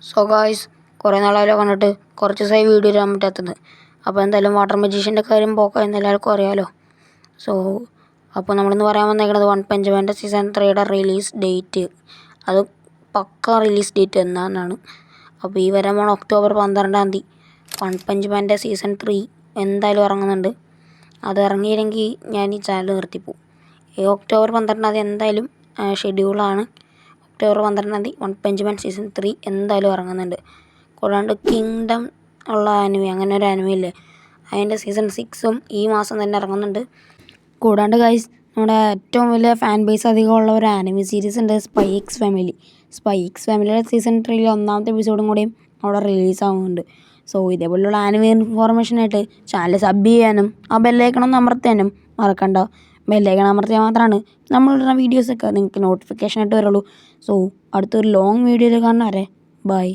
So guys, കുറേ നാളായാലോ കണ്ടിട്ട് കുറച്ച് ദിവസമായി വീഡിയോ ഇടാൻ പറ്റാത്തത്. അപ്പോൾ എന്തായാലും വാട്ടർ മജീഷ്യൻ്റെ കാര്യം പോക്കായെന്ന് എല്ലാവർക്കും അറിയാമല്ലോ. സോ അപ്പോൾ നമ്മളിന്ന് പറയാൻ വന്നേക്കുന്നത് വൺ പഞ്ച് മാൻ്റെ സീസൺ 3യുടെ റിലീസ് ഡേറ്റ്. അത് പക്ക റിലീസ് ഡേറ്റ് എന്നാണ്. അപ്പോൾ ഈ വരാൻ പോണ ഒക്ടോബർ 12 വൺ പഞ്ച് മാൻ്റെ സീസൺ 3 എന്തായാലും ഇറങ്ങുന്നുണ്ട്. അത് ഇറങ്ങിയില്ലെങ്കിൽ ഞാൻ ഈ ചാനൽ നിർത്തിപ്പോവും. ഈ ഒക്ടോബർ 12 എന്തായാലും ഷെഡ്യൂളാണ്. ഒക്ടോബർ 12 വൺ പഞ്ച് മാൻ സീസൺ 3 എന്തായാലും ഇറങ്ങുന്നുണ്ട്. കൂടാണ്ട് കിങ്ഡം ഉള്ള ആനിമി, അങ്ങനെ ഒരു ആനിമി ഇല്ലേ, അതിൻ്റെ സീസൺ 6ഉം ഈ മാസം തന്നെ ഇറങ്ങുന്നുണ്ട്. കൂടാണ്ട് ഗൈസ്, നമ്മുടെ ഏറ്റവും വലിയ ഫാൻ ബേസ് അധികമുള്ള ഒരു ആനിമി സീരീസ് ഉണ്ട്, spy X family. Spy X ഫാമിലിയുടെ സീസൺ 3 ഒന്നാമത്തെ എപ്പിസോഡും കൂടിയും അവിടെ റിലീസാകുന്നുണ്ട്. സോ ഇതേപോലുള്ള ആനിമി ഇൻഫോർമേഷനായിട്ട് ചാനൽ സബ് ചെയ്യാനും ആ ബെല്ലൈക്കണം അമർത്താനും മറക്കണ്ട. ബെല്ലൈക്കണം അമർത്തിയാൽ മാത്രമാണ് നമ്മളിടുന്ന വീഡിയോസൊക്കെ നിങ്ങൾക്ക് നോട്ടിഫിക്കേഷനായിട്ട് വരുള്ളൂ. സോ അടുത്തൊരു ലോങ് വീഡിയോയിൽ കാണാം. ബൈ.